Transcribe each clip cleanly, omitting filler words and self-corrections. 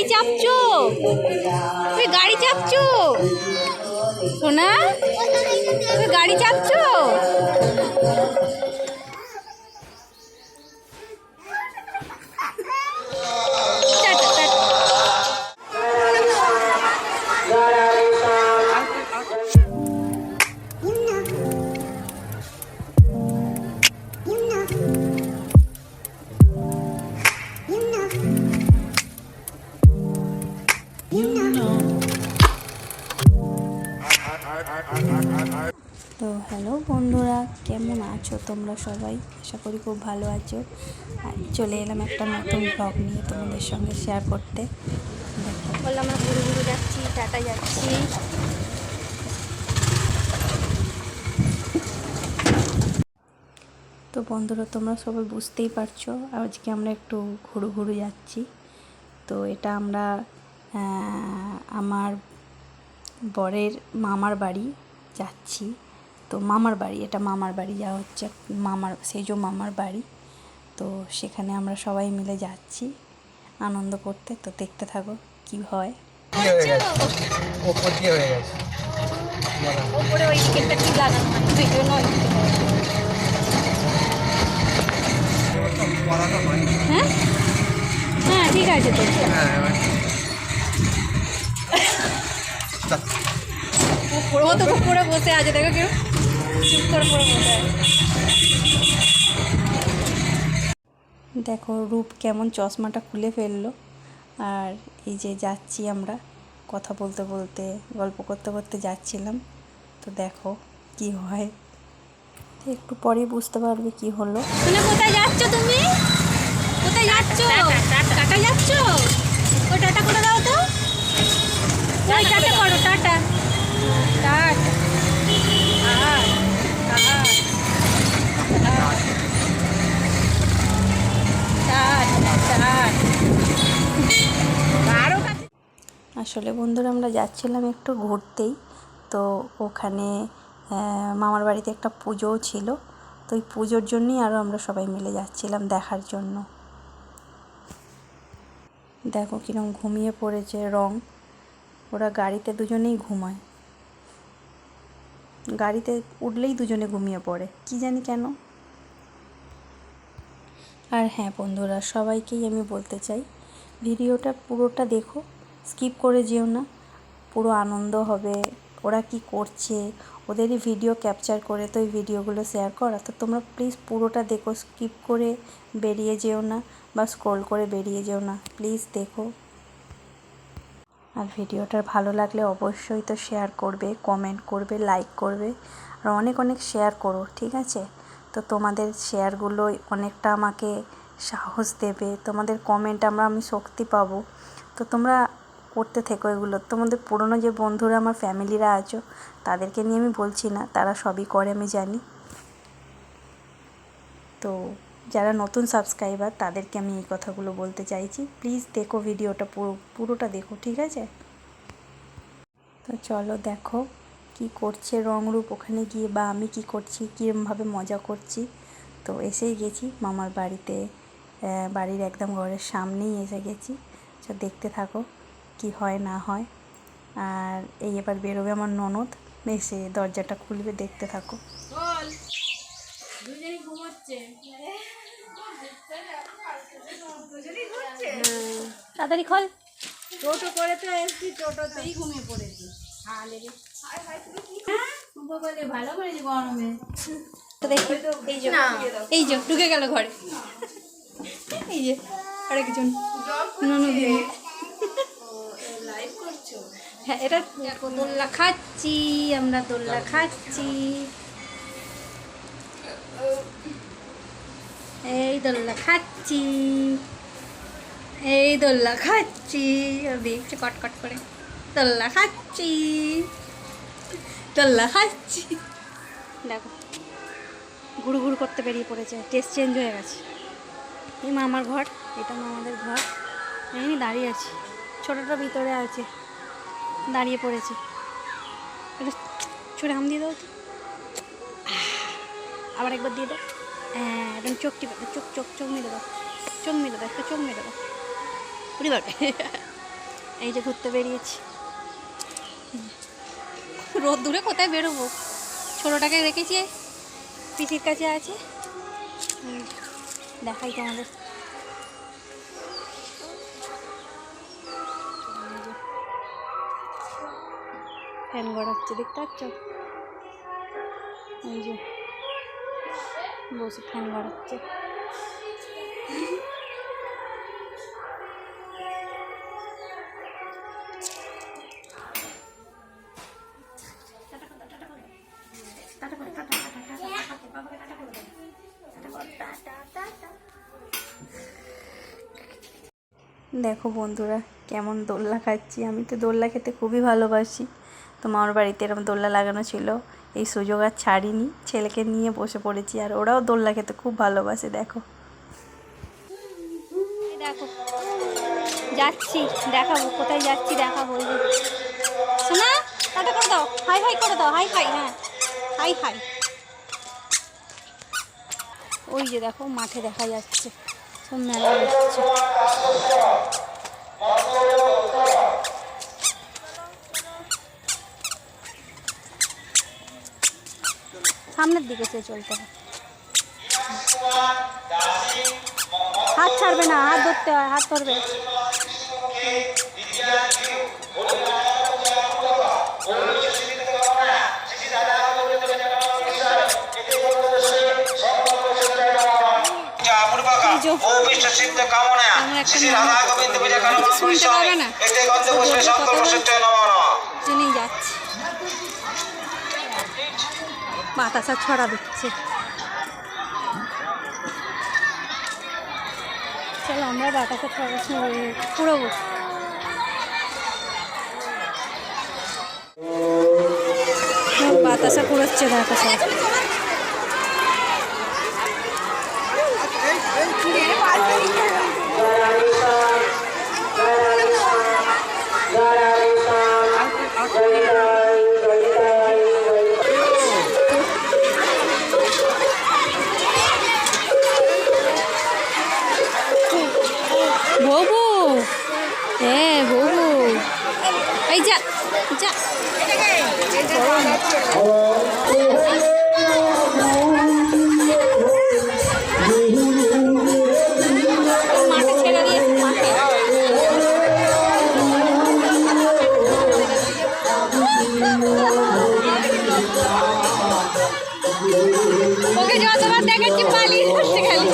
গাড়ি চাপছো, তুমি গাড়ি চাপছো সোনা, তুমি গাড়ি চাপছো। তো হ্যালো বন্ধুরা, কেমন আছো তোমরা সবাই? আশা করি খুব ভালো আছো। আর চলে এলাম একটা নতুন ব্লগ নিয়ে তোমাদের সঙ্গে শেয়ার করতে। বললাম আমরা ঘুরে ঘুরে যাচ্ছি, টাটা যাচ্ছি। তো বন্ধুরা, তোমরা সবাই বুঝতেই পারছো আজকে আমরা একটু ঘুরু ঘুরু যাচ্ছি। তো এটা আমরা আমার বরের মামার বাড়ি যাচ্ছি। তো মামার বাড়ি, এটা মামার বাড়ি যাওয়া হচ্ছে, মামার সেজো মামার বাড়ি। তো সেখানে আমরা সবাই মিলে যাচ্ছি আনন্দ করতে। তো দেখতে থাকো কি হয়। ওপরে ওই টিকেটটা ঠিক লাগানো হয়, সেই জন্য হ্যাঁ হ্যাঁ ঠিক আছে। তো ও তো পুরো বসে আছে, দেখো কেউ চুপ করে পুরো বসে আছে। দেখো রূপ কেমন চশমাটা খুলে ফেললো। আর এই যে যাচ্ছি আমরা, কথা বলতে বলতে গল্প করতে করতে যাচ্ছিলাম। তো দেখো কি হয়, একটু পরেই বুঝতে পারবে কি হলো। কোথায় যাচ্ছ তুমি? কোথায় যাচ্ছ? টাটা যাচ্ছ? ওই টাটা করে দাও তো, ওই টাটা করো, টাটা আসলে বন্ধুরা আমরা যাচ্ছিলাম একটু ঘুরতেই। তো ওখানে মামার বাড়িতে একটা পুজোও ছিল। তো ওই পুজোর জন্যই আরও আমরা সবাই মিলে যাচ্ছিলাম দেখার জন্য। দেখো কিরম ঘুমিয়ে পড়েছে রং। ওরা গাড়িতে দুজনেই ঘুমায়, গাড়িতে উঠলেই দুজনে ঘুমিয়ে পড়ে, কি জানি কেন। আর হ্যাঁ বন্ধুরা, সবাইকেই আমি বলতে চাই ভিডিওটা পুরোটা দেখো, স্কিপ করে যেও না। পুরো আনন্দ হবে। ওরা কি করছে ওদেরই ভিডিও ক্যাপচার করে তো এই ভিডিওগুলো শেয়ার করা। তো তোমরা প্লিজ পুরোটা দেখো, স্কিপ করে বেরিয়ে যেও না বা স্ক্রল করে বেরিয়ে যেও না, প্লিজ দেখো। আর ভিডিওটা ভালো লাগলে অবশ্যই তো শেয়ার করবে, কমেন্ট করবে, লাইক করবে, আর অনেক অনেক শেয়ার করো, ঠিক আছে? তো তোমাদের শেয়ারগুলো অনেকটা আমাকে সাহস দেবে, তোমাদের কমেন্ট আমি শক্তি পাবো। তো তোমরা করতে থেকো এগুলো। তোমাদের পুরনো যে বন্ধুরা আমার ফ্যামিলিরা আছো তাদেরকে নিয়ে আমি বলছি না, তারা সবই করে আমি জানি। তো যারা নতুন সাবস্ক্রাইবার তাদেরকে আমি এই কথাগুলো বলতে চাইছি, প্লিজ দেখো ভিডিওটা পুরোটা দেখো, ঠিক আছে? তো চলো দেখো কি করছে রংরূপ ওখানে গিয়ে, বা আমি কি করছি, কীরমভাবে মজা করছি। তো এসেই গেছি মামার বাড়িতে, বাড়ির একদম ঘরের সামনেই এসে গেছি। তো দেখতে থাকো কি হয় না হয়। আর এই এবার বেরোবে আমার ননদ, এসে দরজাটা খুলবে, দেখতে থাকো। তাড়াতাড়ি খোল। টোটো করে তো এসছি, টোটোতেই ঘুমিয়ে পড়েছি। ভালো করেছি গরমে। এই যে ঢুকে গেল ঘরে, এই যে আরেকজন হ্যাঁ, এটা দোল্লা খাচ্ছি, আমরা দোল্লা খাচ্ছি। এই দোল্লা খাচ্ছি, এই দোল্লা খাচ্ছি, দেখছে কটকট করে। দোল্লা খাচ্ছি, দোল্লা খাচ্ছি। দেখো ঘুরু ঘুরু করতে বেরিয়ে পড়েছে, টেস্ট চেঞ্জ হয়ে গেছে। এই মামার ঘর, এটা মামাদের ঘর। আমি দাঁড়িয়ে আছি, ছোটোটা ভিতরে আছে, দাঁড়িয়ে পড়েছে। এটা ছুঁড়ে আম দিয়ে দাও তো, আবার একবার দিয়ে দাও। হ্যাঁ একদম চোখ টিপে, চোখ চোখ চোখ মেরে দাও, চোখ মেরে দাও, একটা চোখ মেরে দাও। এই যে ঘুরতে বেরিয়েছি, রোদ দূরে কোথায় বেরোবো, ছোটোটাকে রেখেছি পিসির কাছে আছে। দেখাই তোমাদের, ফ্যান গড়াচ্ছে দেখতে পাচ্ছ, এই যে বসে ফ্যান গড়াচ্ছে। দেখো বন্ধুরা কেমন দোলনা খাচ্ছি, আমি তো দোলনা খেতে খুবই ভালোবাসি। তো মামার বাড়িতে এরকম দোলনা লাগানো ছিল, এই সুযোগ আর ছাড়িনি, ছেলেকে নিয়ে বসে পড়েছি, আর ওরাও দোলনা খেতে খুব ভালোবাসে। দেখো দেখো যাচ্ছি, দেখাবো কোথায় যাচ্ছি, দেখাবো। ওই যে শোনা, টাটা করে দাও, হাই হাই করে দাও, হাই হাই, হ্যাঁ হাই হাই। ওই যে দেখো মাঠে দেখা যাচ্ছে সব মেলা হচ্ছে। সামনের দিকে সে চলতে হয়, হাত ছাড়বে না, হাত ধরতে হয়, হাত ধরবে। যাচ্ছি বাতাসা ছড়া দিচ্ছে, চলো আমরা বাতাসা ছড়া পুরোবো। বাতাসা পুরোচ্ছে বাতাসা। বউ, হ্যাঁ বউ, এই যা যা মাঠে ছেড়ে দিয়েছে, মাঠে ওকে যতবার দেখাচ্ছি পালিয়ে আসছে খালি।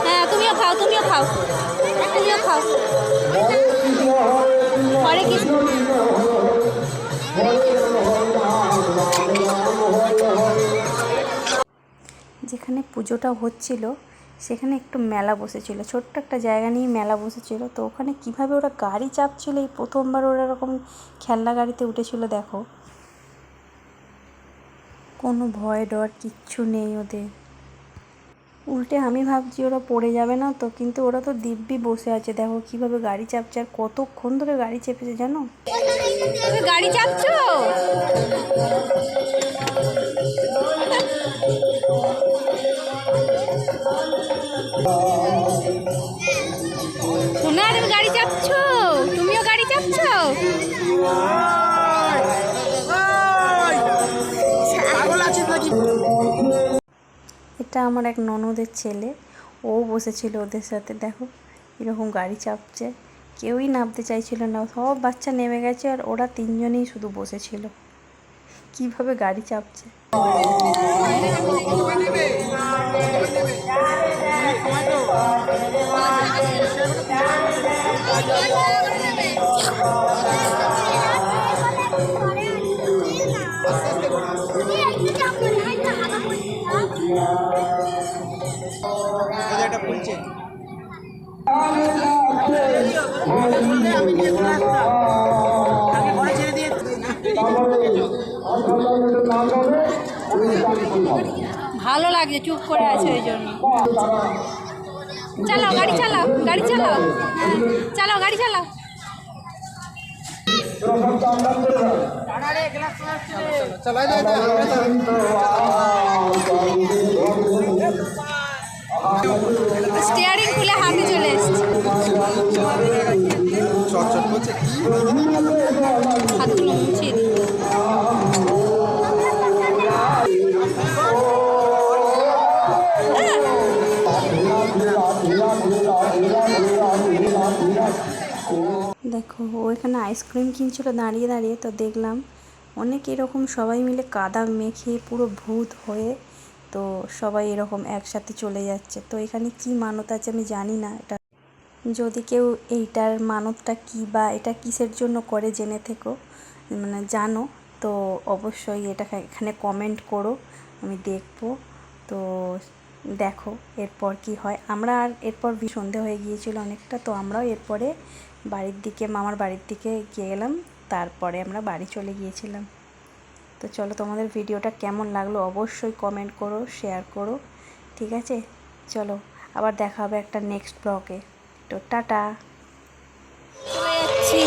হ্যাঁ তুমিও খাও, তুমিও খাও, তুমিও খাও। হরে কৃষ্ণ। যেখানে পুজোটা হচ্ছিল সেখানে একটু মেলা বসেছিল, ছোট্ট একটা জায়গা নিয়ে মেলা বসেছিল। তো ওখানে কিভাবে ওরা গাড়ি চাপছিল, এই প্রথমবার ওরা এরকম খেলনা গাড়িতে উঠেছিল। দেখো কোনো ভয় ডর কিচ্ছু নেই ওদের। উল্টে আমি ভাবছি ওরা পড়ে যাবে না তো, কিন্তু ওরা তো দিব্যি বসে আছে। দেখো কিভাবে গাড়ি চাপছে, আর কতক্ষণ ধরে গাড়ি চেপেছে জানো। গাড়ি চাপছো, শোনা তুমি গাড়ি চাপছো, তুমিও গাড়ি চাপছো। এটা আমার এক ননদের ছেলে, ও বসেছিল ওদের সাথে। দেখো এরকম গাড়ি চাপছে, কেউই নামতে চাইছিল না, সব বাচ্চা নেমে গেছে আর ওরা তিনজনেই শুধু বসেছিল। কিভাবে গাড়ি চাপছে। ভালো লাগছে, চুপ করে আছে ওই জন্য। চালাও গাড়ি, চালাও গাড়ি, চালাও চালাও গাড়ি, চালাও। স্টিয়ারিং খুলে হাতে চলে এসছে। হাতগুলো মুছিয়ে দিই। দেখো ও এখানে আইসক্রিম কিনছিল দাঁড়িয়ে দাঁড়িয়ে, তো দেখলাম অনেক এরকম সবাই মিলে কাদা মেখে পুরো ভূত হয়ে, তো সবাই এরকম একসাথে চলে যাচ্ছে। তো এখানে কি মানত আছে আমি জানি না, এটা যদি কেউ এইটার মানতটা কী বা এটা কিসের জন্য করে জেনে থেকো, মানে জানো, তো অবশ্যই এটা এখানে কমেন্ট করো, আমি দেখব। তো দেখো এরপর কি হয়। আমরা আর এরপর সন্ধে হয়ে গিয়েছিল অনেকটা, তো আমরাও এরপরে বাড়ির দিকে, মামার বাড়ির দিকে গেলাম, তারপরে আমরা বাড়ি চলে গিয়েছিলাম। তো চলো, তোমাদের ভিডিওটা কেমন লাগলো অবশ্যই কমেন্ট করো, শেয়ার করো, ঠিক আছে? চলো আবার দেখা হবে একটা নেক্সট ব্লগে। তো টাটা, চলে যাচ্ছি।